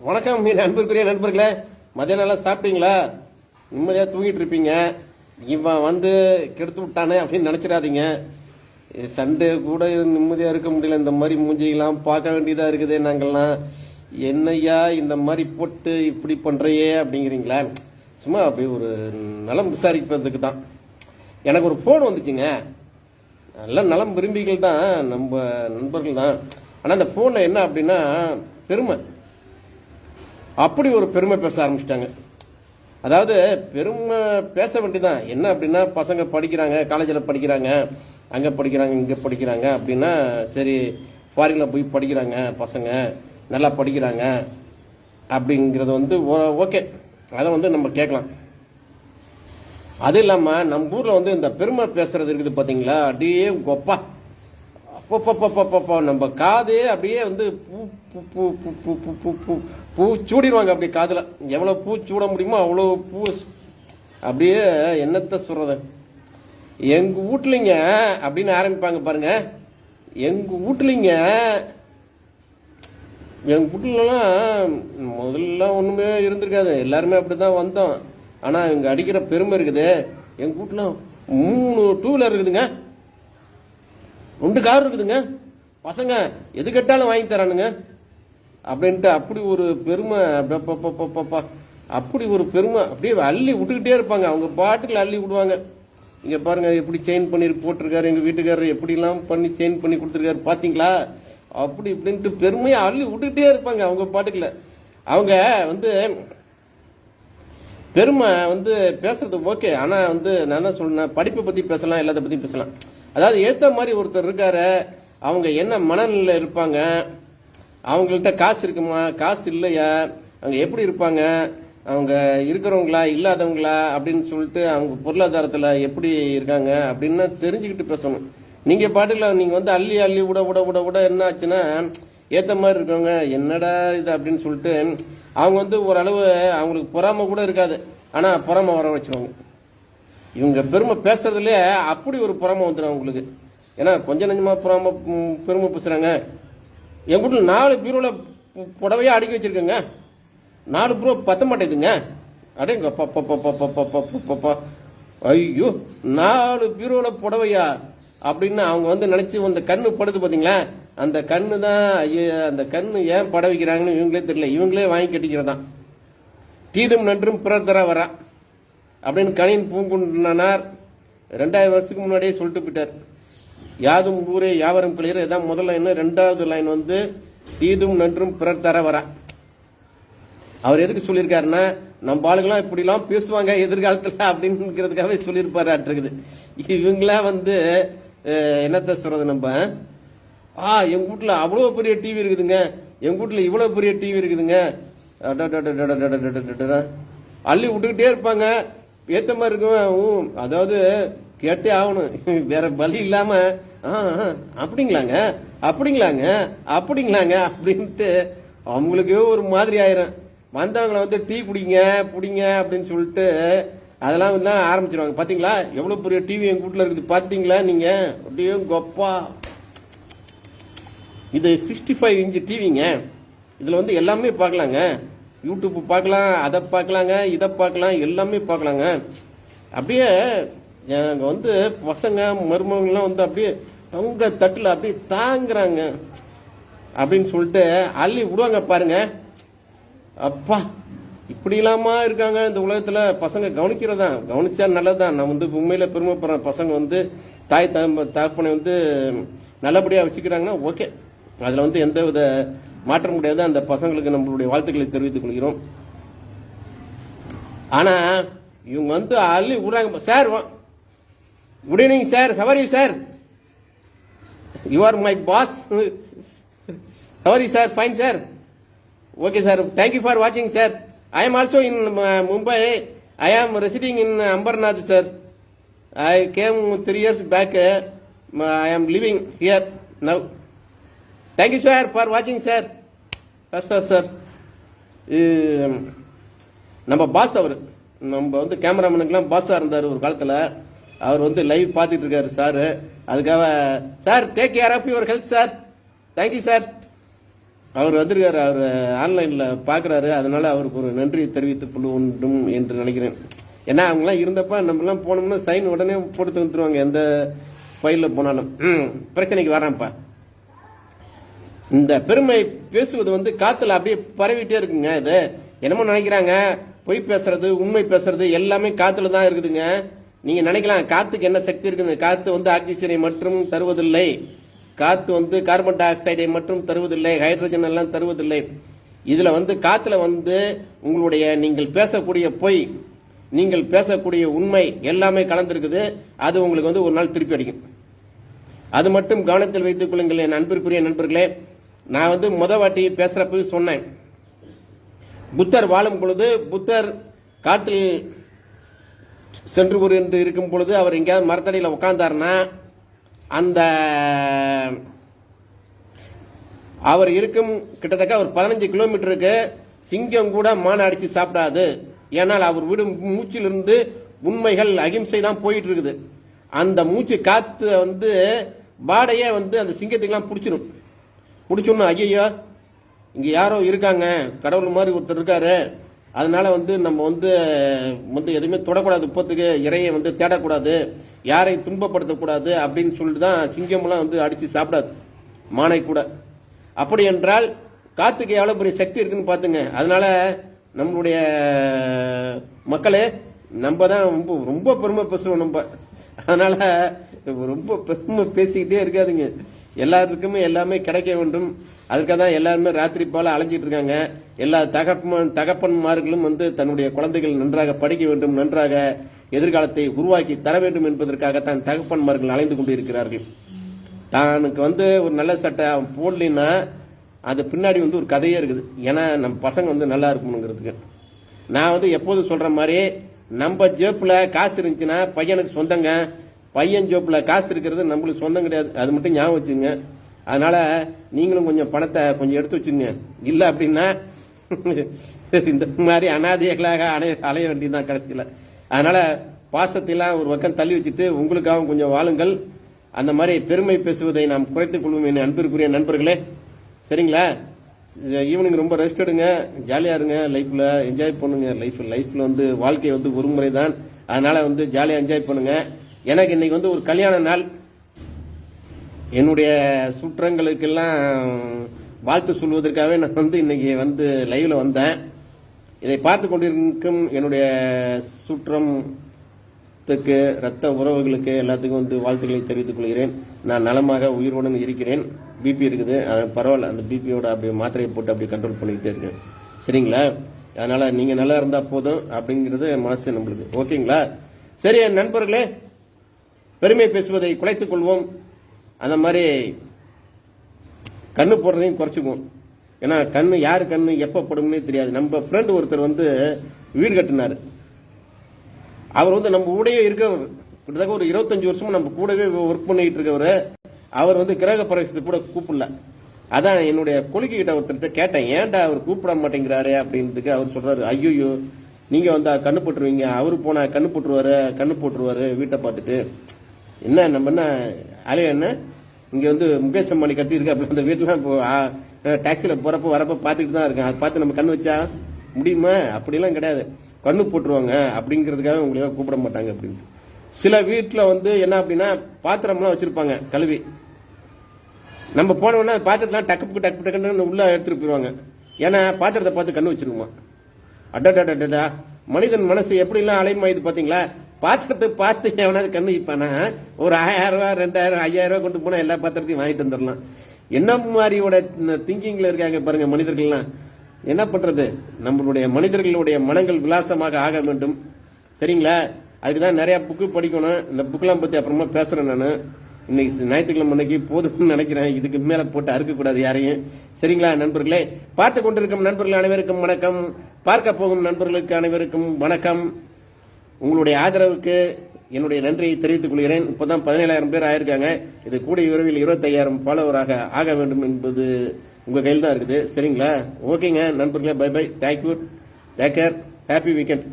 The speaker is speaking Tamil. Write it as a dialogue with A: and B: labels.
A: வணக்கம் மீன் அன்புக்குரிய நண்பர்களே. மதியம் நல்லா சாப்பிட்டீங்களா? நிம்மதியாக தூங்கிட்டு இருப்பீங்க. இவன் வந்து கெடுத்து விட்டானே அப்படின்னு நினைச்சிடாதீங்க. சண்டே கூட நிம்மதியாக இருக்க முடியல. இந்த மாதிரி மூஞ்சியெல்லாம் பார்க்க வேண்டியதாக இருக்குது. நாங்கள்லாம் என்னையா இந்த மாதிரி போட்டு இப்படி பண்ணுறையே அப்படிங்கிறீங்களா? சும்மா அப்படி ஒரு நலம் விசாரிப்பதுக்கு தான். எனக்கு ஒரு ஃபோன் வந்துச்சுங்க. நல்ல நலம் விரும்பிகள் தான், நம்ம நண்பர்கள் தான். ஆனால் அந்த ஃபோனில் என்ன அப்படின்னா பெருமை, அப்படி ஒரு பெருமை பேச ஆரம்பிச்சிட்டாங்க. அதாவது பெருமை பேச வேண்டியதான். என்ன அப்படின்னா பசங்க படிக்கிறாங்க, காலேஜில் படிக்கிறாங்க, அங்கே படிக்கிறாங்க, இங்கே படிக்கிறாங்க அப்படின்னா சரி, ஃபாரினில் போய் படிக்கிறாங்க பசங்க, நல்லா படிக்கிறாங்க அப்படிங்கிறது வந்து ஓகே, அதை வந்து நம்ம கேட்கலாம். அது இல்லாமல் நம்ம ஊரில் வந்து இந்த பெருமை பேசுறது இருக்குது பார்த்தீங்களா, அப்படியே கொப்பா அப்பப்பப்பப்பப்பப்பா நம்ம காதே அப்படியே வந்து பூ பூ பூ பூ பூ பூ பூ பூ பூ சூடிடுவாங்க. அப்படியே காதில் எவ்வளோ பூ சூட முடியுமோ அவ்வளோ பூ. அப்படியே என்னத்தை சொல்றது, எங்கள் வீட்லிங்க அப்படின்னு ஆரம்பிப்பாங்க பாருங்க. எங்கள் வீட்லிங்க, எங்கள் வீட்டிலலாம் முதல்ல ஒன்றுமே இருந்திருக்காது, எல்லாருமே அப்படி தான் வந்தோம். ஆனால் இங்கே அடிக்கிற பெருமை இருக்குது. எங்கள் வீட்டில் 3 டூ வீலர் இருக்குதுங்க, 2 கார் இருக்குதுங்க, பசங்க எது கேட்டாலும் வாங்கி தரானுங்க அப்படின்ட்டு அப்படி ஒரு பெருமை. அப்படி ஒரு பெருமை அப்படியே அள்ளி விட்டுக்கிட்டே இருப்பாங்க. அவங்க பாட்டுக்கு அள்ளி விடுவாங்க. இங்கே பாருங்க எப்படி செயின் பண்ணி போட்டிருக்காரு எங்கள் வீட்டுக்காரர், எப்படிலாம் பண்ணி செயின் பண்ணி கொடுத்துருக்காரு பார்த்தீங்களா, அப்படி இப்படின்ட்டு பெருமையை அள்ளி விட்டுக்கிட்டே இருப்பாங்க அவங்க பாட்டுக்குல. அவங்க வந்து பெருமை வந்து பேசுறது ஓகே. ஆனால் வந்து நான் என்ன சொல்றேன், படிப்பை பற்றி பேசலாம், எல்லாத்த பற்றி பேசலாம். அதாவது ஏற்ற மாதிரி ஒருத்தர் இருக்காரு, அவங்க என்ன மனநிலையில் இருப்பாங்க, அவங்கள்ட்ட காசு இருக்குமா, காசு இல்லையா, அவங்க எப்படி இருப்பாங்க, அவங்க இருக்கிறவங்களா இல்லாதவங்களா அப்படின்னு சொல்லிட்டு அவங்க பொருளாதாரத்தில் எப்படி இருக்காங்க அப்படின்னு தெரிஞ்சுக்கிட்டு பேசணும். நீங்கள் பாட்டுல நீங்கள் வந்து அள்ளி அள்ளி விட விட விட விட என்ன ஆச்சுன்னா, ஏற்ற மாதிரி இருக்கவங்க என்னடா இது அப்படின்னு சொல்லிட்டு அவங்க வந்து ஓரளவு அவங்களுக்கு பொறாமை கூட இருக்காது, ஆனால் பொறாமை வர வச்சுருவாங்க. இவங்க பெருமை பேசுறதுலேயே அப்படி ஒரு பொறாமை வந்துடும் அவங்களுக்கு. ஏன்னா கொஞ்சம் நஞ்சமாக பெருமை பேசுகிறாங்க. என் வீட்டில் 4 பீரோவில் புடவையாக அடுக்கி வச்சிருக்கேங்க, 4 பீரோ பத்த மாட்டேங்குதுங்க. அடேங்க பப்பா, ஐயோ 4 பீரோவில் புடவையா அப்படின்னு அவங்க வந்து நினச்சி அந்த கண்ணு படுது பார்த்தீங்களா, அந்த கண்ணு தான் ஐயோ, அந்த கண்ணு ஏன் பட வைக்கிறாங்கன்னு இவங்களே தெரியல, இவங்களே வாங்கி கட்டிக்கிறதான். தீதும் நன்றும் பிறர் தர வரா அப்படின்னு கணின் பூங்குன்றனார் 2000 வருஷத்துக்கு முன்னாடியே சொல்லிட்டு போயிட்டார். யாதும் ஊரே யாவரும் கிளியர், இதான் முதல்ல லைன். 2வது லைன் வந்து தீதும் நன்றும் பிறர் தர வரா. அவர் எதுக்கு சொல்லியிருக்காருன்னா, நம்ம ஆளுங்களாம் இப்படிலாம் பேசுவாங்க எதிர்காலத்தில் அப்படிங்கிறதுக்காகவே சொல்லியிருப்பாரு ஆட்டிருக்குது. இவங்களா வந்து என்னத்த சொல்றது, நம்ம எங்க வீட்டுல அவ்வளோ பெரிய டிவி இருக்குதுங்க, எங்க வீட்டுல இவ்வளவு பெரிய டிவி இருக்குதுங்க, அள்ளி விட்டுக்கிட்டே இருப்பாங்க. ஏத்த மாதிரி இருக்கும். அதாவது கேட்டே ஆகணும், வேற பலி இல்லாம அப்படிங்களாங்க அப்படிங்களாங்க அப்படிங்களாங்க அப்படின்ட்டு அவங்களுக்கே ஒரு மாதிரி ஆயிரும். வந்தவங்களை வந்து டீ பிடிங்க அப்படின்னு சொல்லிட்டு அதெல்லாம் வந்து ஆரம்பிச்சிருவாங்க. பாத்தீங்களா எவ்வளவு பெரிய டிவி எங்க வீட்டுல இருக்குது பாத்தீங்களா நீங்க, அப்படியே கொப்பா. இது 65 இன்ச் டிவிங்க. இதுல வந்து எல்லாமே பார்க்கலாங்க, யூடியூப் பார்க்கலாம், அதை பார்க்கலாங்க, இதை பார்க்கலாம், எல்லாமே பார்க்கலாங்க. அப்படியே எங்க வந்து பசங்க மருமகள்லாம் வந்து அப்படியே தங்க தட்டுல அப்படியே தாங்குறாங்க அப்படின்னு சொல்லிட்டு அள்ளி விடுவாங்க பாருங்க. அப்பா இப்படி இல்லாம இருக்காங்க இந்த உலகத்துல. பசங்க கவனிக்கிறதா, கவனிச்சா நல்லதுதான். நான் வந்து உண்மையில பெருமைப்படுறேன். பசங்க வந்து தாய் தகப்பனை வந்து நல்லபடியா வச்சுக்கிறாங்கன்னா ஓகே, அதுல வந்து எந்த வித மாற்றம் முடியாது. அந்த பசங்களுக்கு நம்மளுடைய வாழ்த்துக்களை தெரிவித்துக் கொள்கிறோம். ஆனா இவங்க வந்து அள்ளி விடுறாங்க. Sir good evening sir, how are you sir, you are my boss, how are you sir, fine sir, okay sir, thank you for வாட்சிங் sir. I am also in Mumbai. I am residing in Ambernath, sir. I came 3 years back. I am living here now. Thank you, sir, for watching, sir. Sir. நம்ம பாஸ், அவர் நம்ம வந்து கேமராமேனுக்கெல்லாம் பாஸாக இருந்தார் ஒரு காலத்தில். அவர் வந்து லைவ் பார்த்துட்டு இருக்காரு சார். அதுக்காக sir take care of your health sir. Thank you sir. அவர் வந்திருக்காரு, அவர் ஆன்லைன்ல பாக்குறாரு, அதனால அவருக்கு ஒரு நன்றி தெரிவித்துக் கொள்ள வேண்டும் என்று நினைக்கிறேன். ஏன்னா அவங்க எல்லாம் இருந்தப்ப நம்ம எல்லாம் போனோம்னா சைன் உடனே போட்டு வந்துருவாங்க, எந்த ஃபைல்ல போனாலும். பிரச்சனைக்கு வரான்ப்பா. இந்த பெருமை பேசுவது வந்து காத்துல அப்படியே பரவிட்டே இருக்குங்க. இது என்னமோ நினைக்கிறாங்க, பொய் பேசுறது உண்மை பேசுறது எல்லாமே காத்துல தான் இருக்குதுங்க. நீங்க நினைக்கலாம் காத்துக்கு என்ன சக்தி இருக்குது, காத்து வந்து ஆக்சிஜனை மட்டும் தருவதில்லை, காத்து வந்து கார்பன் டை ஆக்சைடை மட்டும் தருவதில்லை, ஹைட்ரஜன் எல்லாம் தருவதில்லை. இதுல வந்து காத்துல வந்து உங்களுடைய நீங்கள் பேசக்கூடிய பொய், நீங்கள் பேசக்கூடிய உண்மை எல்லாமே கலந்திருக்குது. அது உங்களுக்கு வந்து ஒரு நாள் திருப்பி அடிக்கும். அது மட்டும் கவனத்தில் வைத்துக் கொள்ளுங்கள் என் அன்பிற்குரிய நண்பர்களே. நான் வந்து வாட்டி பேசுறப்ப சொன்னேன், புத்தர் வாழும் பொழுது, புத்தர் காட்டில் சென்று என்று இருக்கும் பொழுது அவர் எங்கேயாவது மரத்தடியில் உட்கார்ந்தாருன்னா அந்த அவர் இருக்கும் கிட்டத்தட்ட ஒரு 15 கிலோமீட்டருக்கு சிங்கம் கூட மான அடிச்சு சாப்பிடாது. ஏனால் அவர் விடும் மூச்சிலிருந்து உண்மைகள் அகிம்சை தான் போயிட்டு இருக்குது. அந்த மூச்சு காத்து வந்து பாடையே வந்து அந்த சிங்கத்துக்கெல்லாம் பிடிச்சிடும். ஐயோ இங்க யாரோ இருக்காங்க, கடவுள் மாதிரி ஒருத்தர் இருக்காரு, அதனால வந்து நம்ம வந்து எதுவுமே தொடக்கூடாது, இப்பத்துக்கு இறையை வந்து தேடக்கூடாது, யாரையும் துன்பப்படுத்தக்கூடாது அப்படின்னு சொல்லிட்டு தான் சிங்கம்லாம் வந்து அடிச்சு சாப்பிடாது, மானை கூட. அப்படி என்றால் காத்துக்கு எவ்வளவு பெரிய சக்தி இருக்குன்னு பாத்துங்க. அதனால நம்மளுடைய மக்களே நம்ம தான் ரொம்ப பெருமை பேசுவோம் நம்ம. அதனால ரொம்ப பெருமை பேசிக்கிட்டே இருக்காதுங்க. எல்லாத்துக்குமே எல்லாமே கிடைக்க வேண்டும். அதுக்காக தான் எல்லாருமே ராத்திரி போல அலைஞ்சிட்டு இருக்காங்க. எல்லா தகப்பன்மார்களும் வந்து தன்னுடைய குழந்தைகள் நன்றாக படிக்க வேண்டும், நன்றாக எதிர்காலத்தை உருவாக்கி தர வேண்டும் என்பதற்காகத்தான் தகப்பன்மார்கள் அலைந்து கொண்டிருக்கிறார்கள். தானுக்கு வந்து ஒரு நல்ல சட்டை அவன் போடலின்னா அது பின்னாடி வந்து ஒரு கதையே இருக்குது. ஏன்னா நம்ம பசங்க வந்து நல்லா இருக்கணுங்கிறதுக்கு. நான் வந்து எப்போதும் சொல்ற மாதிரி, நம்ம ஜேப்புல காசு இருந்துச்சுன்னா பையனுக்கு சொந்தங்க, பையன் ஜோப்புல காசு இருக்கிறது நம்மளுக்கு சொந்தம் கிடையாது. அது மட்டும் ஞாபகம் வச்சுங்க. அதனால நீங்களும் கொஞ்சம் பணத்தை கொஞ்சம் எடுத்து வச்சுங்க. இல்ல அப்படின்னா இந்த மாதிரி அனாதைகளாக அலைய வேண்டியதுதான் கடைசியில. அதனால பாசத்தையெல்லாம் ஒரு பக்கம் தள்ளி வச்சுட்டு உங்களுக்காகவும் கொஞ்சம் வாழுங்கள். அந்த மாதிரி பெருமை பேசுவதை நாம் குறைத்துக் கொள்வோம் என் அன்பிற்குரிய நண்பர்களே. சரிங்களா? ஈவினிங் ரொம்ப ரெஸ்ட் எடுங்க, ஜாலியா இருங்க, லைஃப்ல என்ஜாய் பண்ணுங்க. லைஃப்ல வந்து வாழ்க்கை வந்து ஒரு முறை தான். அதனால வந்து ஜாலியா என்ஜாய் பண்ணுங்க. எனக்கு இன்னைக்கு வந்து ஒரு கல்யாண நாள். என்னுடைய சுற்றங்களுக்கெல்லாம் வாழ்த்து சொல்வதற்காகவே நான் வந்து இன்னைக்கு வந்து லைவ்ல வந்தேன். இதை பார்த்து கொண்டிருக்கும் என்னுடைய சுற்றத்துக்கு, ரத்த உறவுகளுக்கு எல்லாத்துக்கும் வந்து வாழ்த்துக்களை தெரிவித்துக் கொள்கிறேன். நான் நலமாக உயிரோடு இருக்கிறேன். பிபி இருக்குது, பரவாயில்ல, அந்த பிபியோட அப்படியே மாத்திரையை போட்டு அப்படியே கண்ட்ரோல் பண்ணிக்கிட்டே இருக்கேன். சரிங்களா? அதனால நீங்க நல்லா இருந்தா போதும் அப்படிங்கிறது மனசு நம்மளுக்கு. ஓகேங்களா? சரி என் நண்பர்களே, பெருமை பேசுவதை குறைத்துக் கொள்வோம். அந்த மாதிரி கண்ணு போடுறதையும் குறைச்சிக்குவோம். ஏன்னா கண்ணு யாரு கண்ணு எப்ப படும்னே தெரியாது. நம்ம ஃப்ரெண்ட் ஒருத்தர் வந்து வீடு கட்டினாரு. அவர் வந்து நம்ம கூடயே இருக்கவர், கிட்டத்தட்ட ஒரு 25 வருஷமா நம்ம கூடவே ஒர்க் பண்ணிட்டு இருக்கவர். அவர் வந்து கிரக பிரவேசத்துக்கு கூட கூப்பிடல. அதான் என்னுடைய கொள்கை கிட்ட ஒருத்தர் கேட்டேன், ஏன்டா அவர் கூப்பிட மாட்டேங்கிறாரு அப்படின்றதுக்கு அவர் சொல்றாரு, ஐயோ நீங்க வந்தா கண்ணு போட்டுருவீங்க, அவரு போனா கண்ணு போட்டுருவாரு வீட்டை பார்த்துட்டு. என்ன நம்ம என்ன அலைய என்ன இங்க வந்து முகேஷ் அம்பானி கட்டி இருக்கு, அப்படி அந்த வீட்டுலாம் டாக்ஸில போறப்ப வரப்ப பாத்துக்கிட்டு தான் இருக்கேன். அதை பார்த்து நம்ம கண்ணு வச்சா முடியுமா? அப்படிலாம் கிடையாது. கண்ணு போட்டுருவாங்க அப்படிங்கிறதுக்காக உங்களையா கூப்பிட மாட்டாங்க அப்படின்னு. சில வீட்டுல வந்து என்ன அப்படின்னா பாத்திரம்லாம் வச்சிருப்பாங்க கழுவி, நம்ம போனோம்னா பாத்திரத்தான் டக்குன்னு உள்ள எடுத்துட்டு போயிருவாங்க. ஏன்னா பாத்திரத்தை பார்த்து கண்ணு வச்சிருக்குமா. அடடா, மனிதன் மனசு எப்படி எல்லாம் அலைமாயுது பாத்தீங்களா? பாத்திரத்தை பார்த்து எவனாவது கண்ணு வைப்பானா? ஒரு 1000 ரூபாய் 2000 5000 ரூபாய் கொண்டு போனா எல்லா பாத்திரத்தையும் வாங்கிட்டு வந்துடலாம். என்ன மாதிரியோட திங்கிங்ல இருக்காங்க பாருங்க மனிதர்கள்லாம். என்ன பண்றது? நம்மளுடைய மனிதர்களுடைய மனங்கள் விலாசமாக ஆக வேண்டும். சரிங்களா? அதுக்குதான் நிறைய புக்கு படிக்கணும். இந்த புக்கெல்லாம் பத்தி அப்புறமா பேசுறேன் நான். இன்னைக்கு ஞாயிற்றுக்கிழமை அன்னைக்கு போதும்னு நினைக்கிறேன். இதுக்கு மேல போட்டு அறுக்க கூடாது யாரையும். சரிங்களா நண்பர்களே? பார்த்து கொண்டிருக்கும் நண்பர்கள் அனைவருக்கும் வணக்கம். பார்க்க போகும் நண்பர்களுக்கு அனைவருக்கும் வணக்கம். உங்களுடைய ஆதரவுக்கு என்னுடைய நன்றியை தெரிவித்துக் கொள்கிறேன். இப்பதான் 17,000 பேர் ஆயிருக்காங்க. இது கூடிய விரைவில் 25,000 ஃபாலோவராக ஆக வேண்டும் என்பது உங்க கையில் தான் இருக்குது. சரிங்களா? ஓகேங்க நண்பர்களே, bye bye, thank you, take care, happy weekend.